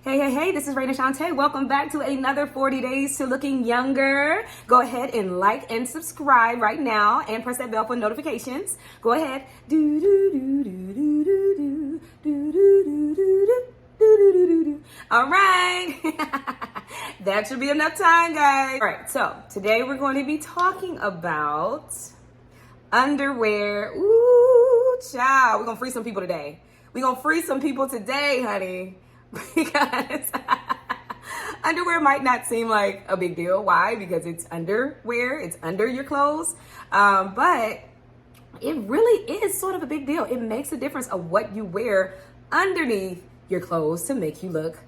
Hey, this is Reina Shaunte. Welcome back to another 40 days to looking younger. Go ahead and like and subscribe right now and press that bell for notifications. Go ahead. All right. That should be enough time, guys. All right, so today we're going to be talking about underwear. Ooh, child. We're going to free some people today. We're going to free some people today, honey. Because underwear might not seem like a big deal. Why? Because it's underwear, it's under your clothes, but it really is sort of a big deal. It makes a difference of what you wear underneath your clothes to make you look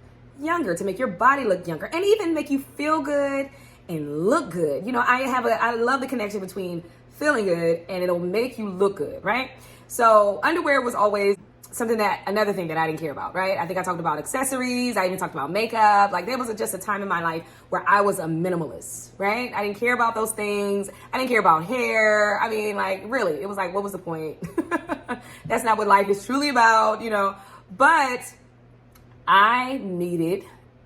younger, to make your body look younger, and even make you feel good and look good. You know, I love the connection between feeling good and it'll make you look good, right? So underwear was always another thing that I didn't care about, right? I think I talked about accessories. I even talked about makeup. Like there was just a time in my life where I was a minimalist, right? I didn't care about those things. I didn't care about hair. I mean, like really, it was like, what was the point? That's not what life is truly about, you know? But I needed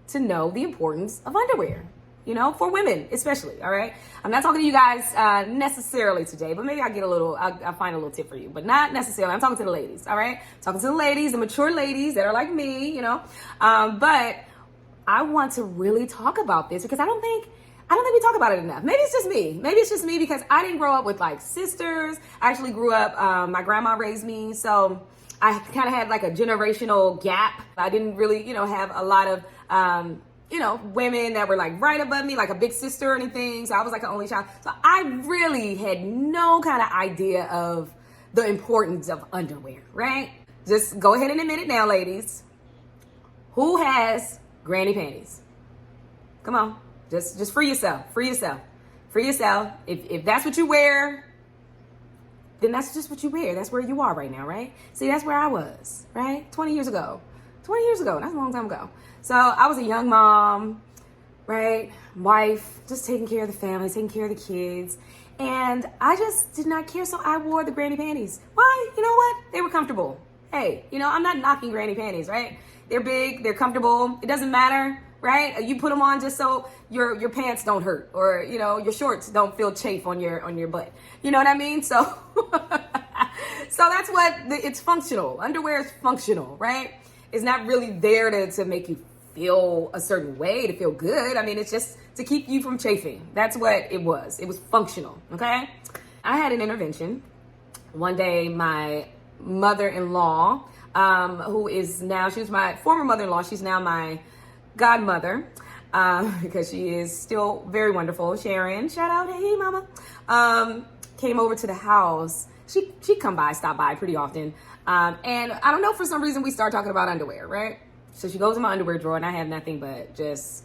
to know the importance of underwear, you know, for women especially, all right? I'm not talking to you guys necessarily today, but maybe I'll find a little tip for you, but not necessarily. I'm talking to the ladies, all right? Talking to the ladies, the mature ladies that are like me, you know? But I want to really talk about this because I don't think we talk about it enough. Maybe it's just me. Maybe it's just me because I didn't grow up with like sisters. I actually grew up, my grandma raised me, so I kind of had like a generational gap. I didn't really, you know, have a lot of, women that were like right above me, like a big sister or anything. So I was like an only child. So I really had no kind of idea of the importance of underwear, right? Just go ahead and admit it now, ladies. Who has granny panties? Come on, just free yourself. If that's what you wear, then that's just what you wear. That's where you are right now, right? See, that's where I was, right? 20 years ago, that's a long time ago. So I was a young mom, right? Wife, just taking care of the family, taking care of the kids. And I just did not care, so I wore the granny panties. Why? You know what? They were comfortable. Hey, you know, I'm not knocking granny panties, right? They're big, they're comfortable. It doesn't matter, right? You put them on just so your pants don't hurt, or, you know, your shorts don't feel chafe on your butt. You know what I mean? So, so that's what, it's functional. Underwear is functional, right? It's not really there to make you feel a certain way, to feel good. I mean, it's just to keep you from chafing. That's what it was. It was functional, okay? I had an intervention. One day, my mother-in-law, she was my former mother-in-law. She's now my godmother, because she is still very wonderful. Sharon, shout out, hey mama, came over to the house. She'd stop by pretty often. And I don't know, for some reason we started talking about underwear, right? So she goes in my underwear drawer and I have nothing but just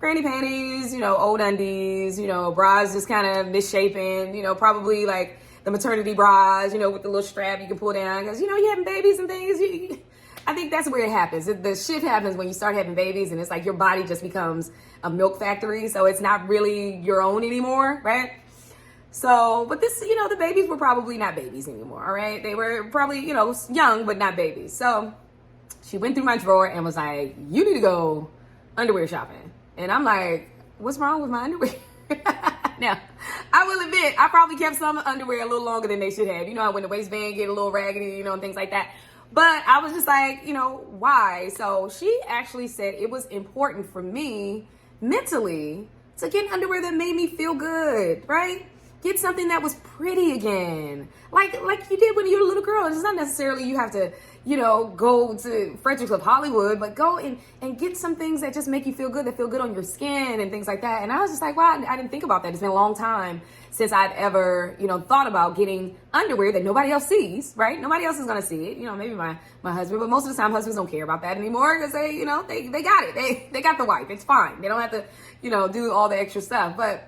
granny panties, you know, old undies, you know, bras just kind of misshapen, you know, probably like the maternity bras, you know, with the little strap you can pull down because, you know, you're having babies and things. I think that's where it happens. The shift happens when you start having babies and it's like your body just becomes a milk factory. So it's not really your own anymore, right? So, but this, you know, the babies were probably not babies anymore, all right? They were probably, you know, young, but not babies. So she went through my drawer and was like, you need to go underwear shopping. And I'm like, what's wrong with my underwear? Now, I will admit, I probably kept some underwear a little longer than they should have. You know how when the waistband get a little raggedy, you know, and things like that. But I was just like, you know, why? So she actually said it was important for me mentally to get underwear that made me feel good, right? Get something that was pretty again. Like you did when you were a little girl. It's not necessarily you have to, you know, go to Fredericks of Hollywood, but go and get some things that just make you feel good, that feel good on your skin and things like that. And I was just like, wow, I didn't think about that. It's been a long time since I've ever, you know, thought about getting underwear that nobody else sees, right? Nobody else is going to see it. You know, maybe my husband, but most of the time husbands don't care about that anymore because they, you know, they got it. They got the wife. It's fine. They don't have to, you know, do all the extra stuff. But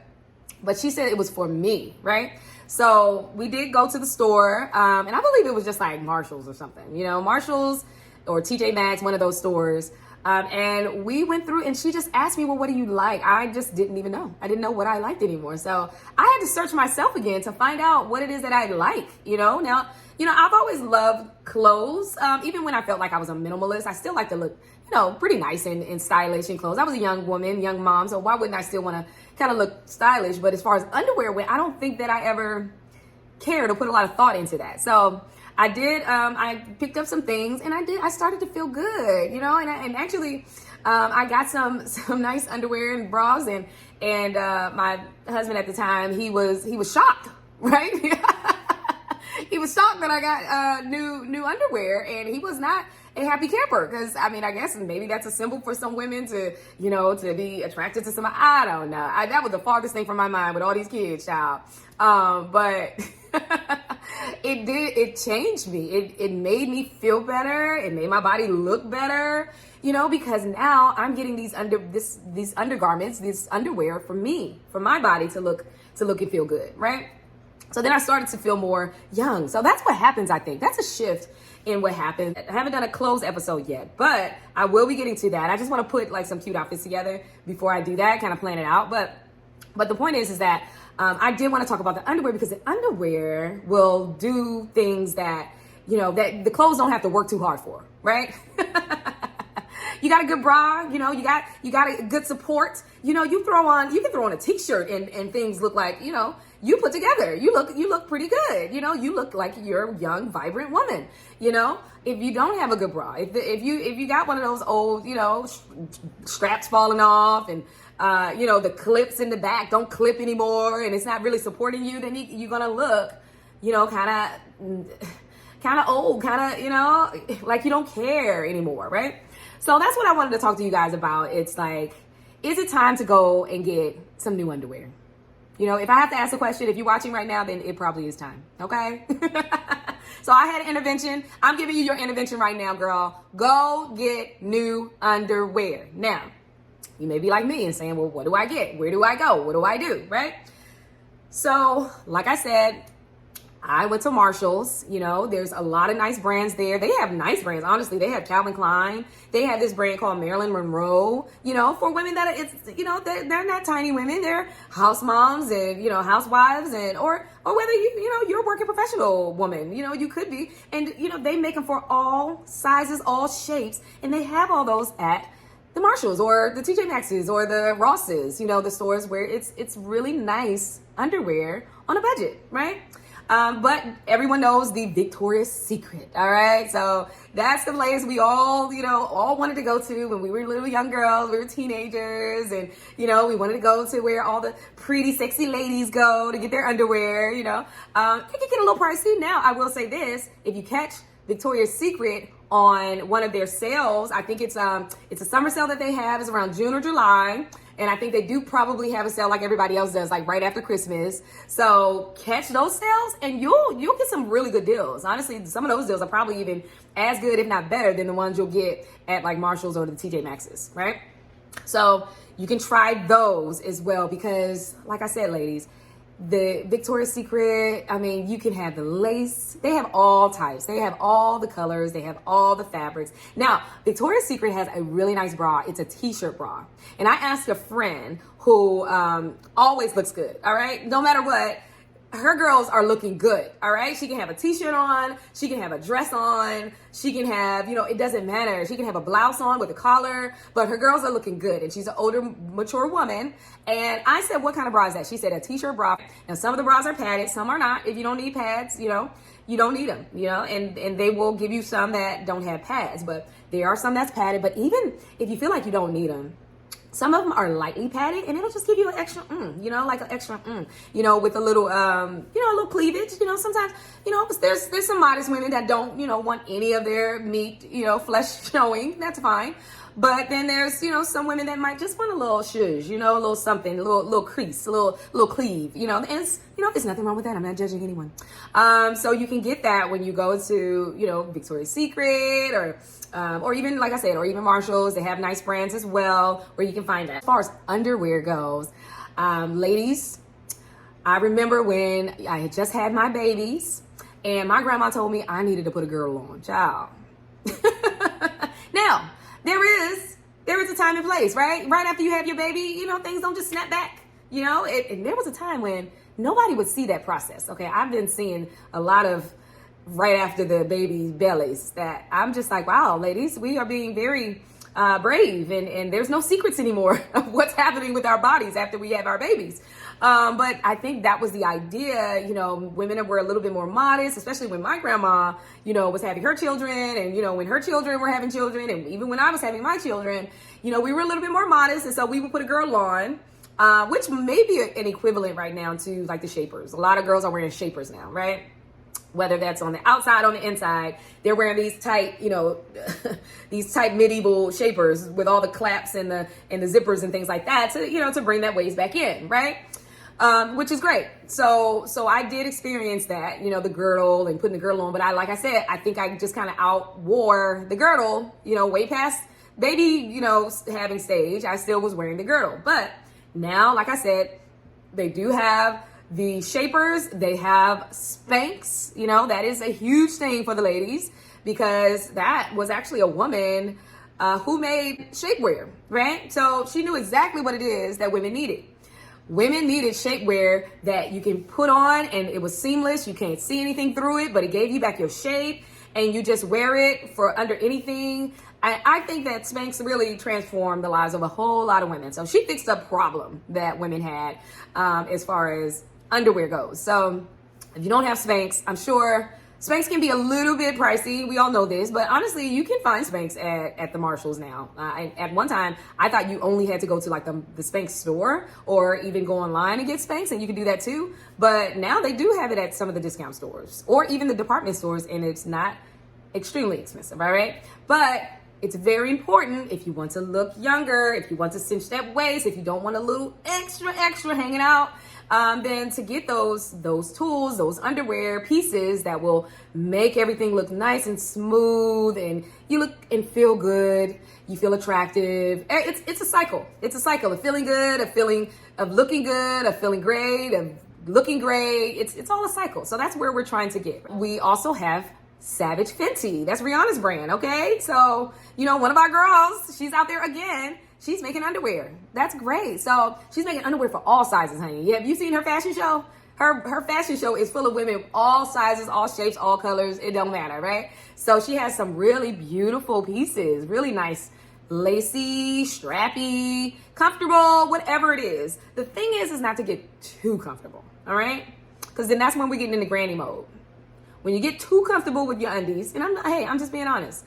she said it was for me, right? So we did go to the store, and I believe it was just like Marshall's or something, you know, Marshall's or TJ Maxx, one of those stores. And we went through and she just asked me, well, what do you like? I just didn't even know. I didn't know what I liked anymore. So I had to search myself again to find out what it is that I like, you know? Now, you know, I've always loved clothes. Even when I felt like I was a minimalist, I still like to look, pretty nice and stylish and clothes. I was a young woman, young mom, so why wouldn't I still want to kind of look stylish? But as far as underwear went, I don't think that I ever cared or put a lot of thought into that. So I did, I picked up some things, and I started to feel good, and actually, I got some nice underwear and bras, and my husband at the time, he was shocked, right? He was shocked that I got new underwear, and he was not a happy camper, because I guess maybe that's a symbol for some women to be attracted to somebody. I don't know. That was the farthest thing from my mind with all these kids, child. But it changed me. It made me feel better. It made my body look better, because now I'm getting these undergarments, this underwear for me, for my body to look and feel good, right? So then I started to feel more young. So that's what happens, I think. That's a shift in what happens. I haven't done a clothes episode yet, but I will be getting to that. I just want to put like some cute outfits together before I do that, kind of plan it out. But the point is that I did want to talk about the underwear, because the underwear will do things that, that the clothes don't have to work too hard for, right? You got a good bra, you got a good support. You can throw on a t-shirt and things look like, you put together. You look pretty good. You look like you're a young, vibrant woman. If you don't have a good bra, if you got one of those old, straps falling off, and the clips in the back don't clip anymore, and it's not really supporting you, then you're gonna look, kind of old, like you don't care anymore, right? So that's what I wanted to talk to you guys about. It's like, is it time to go and get some new underwear? If I have to ask a question, if you're watching right now, then it probably is time, okay? So I had an intervention. I'm giving you your intervention right now, girl. Go get new underwear. Now, you may be like me and saying, well, what do I get? Where do I go? What do I do, right? So, like I said, I went to Marshall's. There's a lot of nice brands there. They have nice brands. Honestly, they have Calvin Klein. They have this brand called Marilyn Monroe, for women that they're not tiny women. They're house moms and, housewives, and, or whether you're a working professional woman, you could be. And, they make them for all sizes, all shapes. And they have all those at the Marshalls or the TJ Maxx's or the Ross's, the stores where it's really nice underwear on a budget, right? But everyone knows the Victoria's Secret, all right? So that's the place we all wanted to go to when we were little young girls. We were teenagers, and, we wanted to go to where all the pretty, sexy ladies go to get their underwear, It can get a little pricey. Now, I will say this, if you catch Victoria's Secret on one of their sales, I think it's a summer sale that they have. It's around June or July. And I think they do probably have a sale like everybody else does, like right after Christmas. So catch those sales and you'll get some really good deals. Honestly, some of those deals are probably even as good, if not better, than the ones you'll get at like Marshall's or the TJ Maxx's, right? So you can try those as well, because like I said, ladies, the Victoria's Secret, you can have the lace. They have all types. They have all the colors. They have all the fabrics. Now, Victoria's Secret has a really nice bra. It's a t-shirt bra. And I asked a friend who always looks good, all right? No matter what, her girls are looking good, all right? She can have a t-shirt on. She can have a dress on. She can have, it doesn't matter. She can have a blouse on with a collar, but her girls are looking good. And she's an older, mature woman. And I said, what kind of bra is that? She said a t-shirt bra. Now, some of the bras are padded. Some are not. If you don't need pads, you don't need them, and they will give you some that don't have pads, but there are some that's padded. But even if you feel like you don't need them, some of them are lightly padded, and it'll just give you an extra, like an extra, with a little, a little cleavage. Sometimes, there's some modest women that don't, want any of their meat, flesh showing. That's fine. But then there's, some women that might just want a little shush, a little something, a little crease, a little cleave, and it's, there's nothing wrong with that. I'm not judging anyone. So you can get that when you go to, Victoria's Secret or even, like I said, or even Marshall's. They have nice brands as well where you can find that. As far as underwear goes, ladies, I remember when I had just had my babies and my grandma told me I needed to put a girdle on, child. Now, there is a time and place, right? Right after you have your baby, things don't just snap back, and there was a time when nobody would see that process. Okay. I've been seeing a lot of right after the baby bellies that I'm just like, wow, ladies, we are being very brave, and there's no secrets anymore of what's happening with our bodies after we have our babies. But I think that was the idea. Women were a little bit more modest, especially when my grandma, was having her children, and, when her children were having children, and even when I was having my children, we were a little bit more modest. And so we would put a girl on, which may be an equivalent right now to like the shapers. A lot of girls are wearing shapers now, right? Whether that's on the outside, on the inside, they're wearing these tight, these tight medieval shapers with all the claps and the zippers and things like that to bring that waist back in, right? Which is great. So I did experience that, the girdle and putting the girdle on. But like I said, I think I just kind of outwore the girdle, way past baby, having stage. I still was wearing the girdle. But now, like I said, they do have the shapers. They have Spanx. That is a huge thing for the ladies, because that was actually a woman who made shapewear, right? So she knew exactly what it is that women needed. Women needed shapewear that you can put on and it was seamless. You can't see anything through it, but it gave you back your shape and you just wear it for under anything. I think that Spanx really transformed the lives of a whole lot of women. So she fixed a problem that women had as far as underwear goes. So if you don't have Spanx, I'm sure Spanx can be a little bit pricey. We all know this, but honestly, you can find Spanx at the Marshalls now. At one time, I thought you only had to go to like the Spanx store or even go online and get Spanx, and you can do that too. But now they do have it at some of the discount stores or even the department stores, and it's not extremely expensive, all right? But it's very important if you want to look younger, if you want to cinch that waist, if you don't want a little extra hanging out, then to get those tools, those underwear pieces that will make everything look nice and smooth, and you look and feel good, you feel attractive. It's a cycle. It's a cycle of feeling good, of looking good, of feeling great, of looking great. It's all a cycle. So that's where we're trying to get. We also have Savage Fenty. That's Rihanna's brand, okay? So, one of our girls, she's out there again. She's making underwear. That's great. So she's making underwear for all sizes, honey. Yeah, have you seen her fashion show? Her fashion show is full of women, all sizes, all shapes, all colors. It don't matter, right? So she has some really beautiful pieces, really nice, lacy, strappy, comfortable, whatever it is. The thing is not to get too comfortable, all right? Because then that's when we're getting into granny mode. When you get too comfortable with your undies, and I'm just being honest.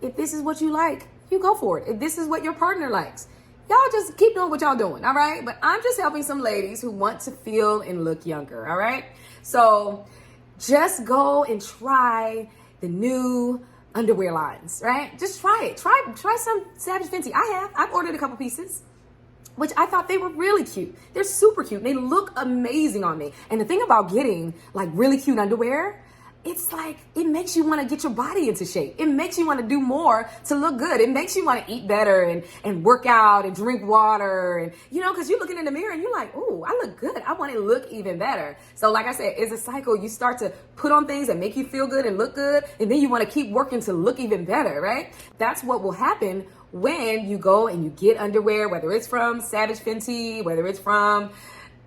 If this is what you like, you go for it. If this is what your partner likes, y'all just keep doing what y'all doing, all right? But I'm just helping some ladies who want to feel and look younger, all right? So just go and try the new underwear lines, right? Just try it. Try some Savage Fenty. I've ordered a couple pieces, which I thought they were really cute. They're super cute. They look amazing on me. And the thing about getting like really cute underwear, it's like, it makes you want to get your body into shape. It makes you want to do more to look good. It makes you want to eat better and work out and drink water. And, because you're looking in the mirror and you're like, oh, I look good. I want to look even better. So like I said, it's a cycle. You start to put on things that make you feel good and look good. And then you want to keep working to look even better, right? That's what will happen when you go and you get underwear, whether it's from Savage Fenty, whether it's from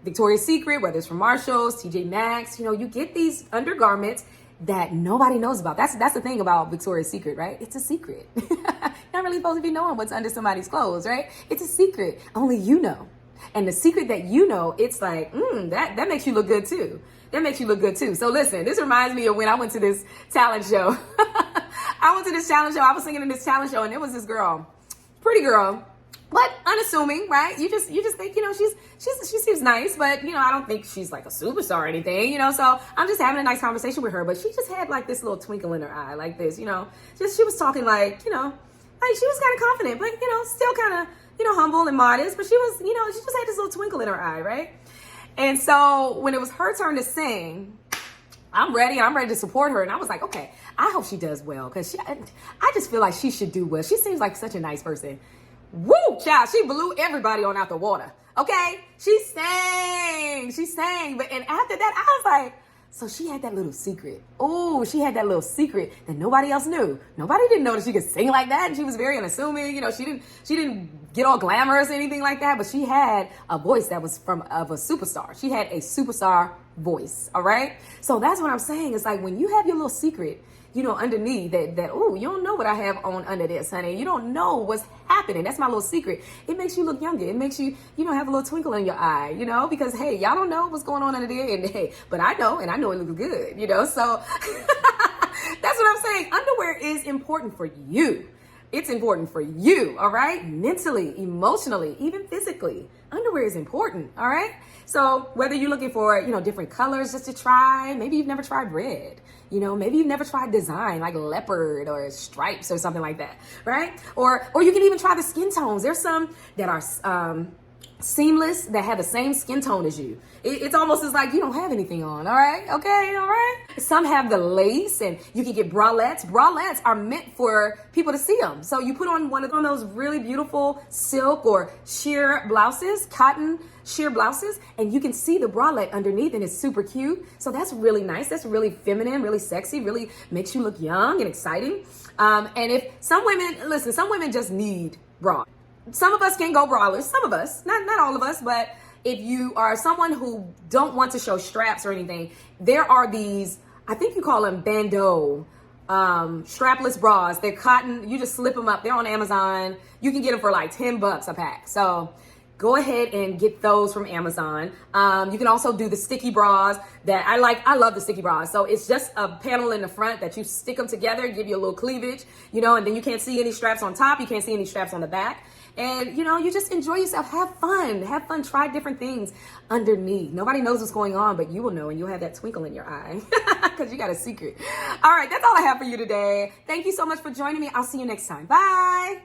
Victoria's Secret, whether it's from Marshalls, TJ Maxx, you get these undergarments that nobody knows about. That's the thing about Victoria's Secret, right? It's a secret. You're not really supposed to be knowing what's under somebody's clothes, right? It's a secret. Only you know. And the secret that you know, it's like, that makes you look good too. That makes you look good too. So listen, this reminds me of when I went to this talent show. I was singing in this talent show, and there was this girl, pretty girl, but unassuming, right? You just think, she seems nice, but I don't think she's like a superstar or anything, so I'm just having a nice conversation with her, but she just had like this little twinkle in her eye, like this, she was talking like, she was kind of confident, but still kind of, humble and modest, but she was, she just had this little twinkle in her eye, right? And so when it was her turn to sing, I'm ready to support her. And I was like, okay, I hope she does well, because I just feel like she should do well. She seems like such a nice person. Woo, child, she blew everybody on out the water. Okay, she sang, but and after that, I was like, so she had that little secret. Oh, she had that little secret that nobody else knew. Nobody didn't know that she could sing like that, and she was very unassuming. She didn't get all glamorous or anything like that, but she had a voice that was of a superstar. She had a superstar voice. All right, so that's what I'm saying. It's like when you have your little secret, underneath that, oh, you don't know what I have on under this, honey. You don't know what's happening. That's my little secret. It makes you look younger. It makes you, have a little twinkle in your eye, because, hey, y'all don't know what's going on under there. And hey, but I know, and I know it looks good, so that's what I'm saying. Underwear is important for you. It's important for you, all right? Mentally, emotionally, even physically. Underwear is important, all right? So whether you're looking for, different colors just to try, maybe you've never tried red, maybe you've never tried design like leopard or stripes or something like that, right? Or you can even try the skin tones. There's some that are seamless that have the same skin tone as you. It's almost as like you don't have anything on, all right? Okay, all right? Some have the lace, and you can get bralettes. Bralettes are meant for people to see them. So you put on one of those really beautiful silk or sheer blouses, cotton sheer blouses, and you can see the bralette underneath, and it's super cute. So that's really nice. That's really feminine, really sexy, really makes you look young and exciting. And if some women just need bra. Some of us can go braless. Some of us, not all of us, but if you are someone who don't want to show straps or anything, there are these, I think you call them bandeau, strapless bras. They're cotton. You just slip them up. They're on Amazon. You can get them for like $10 a pack. So go ahead and get those from Amazon. You can also do the sticky bras that I like. I love the sticky bras. So it's just a panel in the front that you stick them together, give you a little cleavage, and then you can't see any straps on top. You can't see any straps on the back. And, you just enjoy yourself. Have fun. Have fun. Try different things underneath. Nobody knows what's going on, but you will know, and you'll have that twinkle in your eye because you got a secret. All right. That's all I have for you today. Thank you so much for joining me. I'll see you next time. Bye.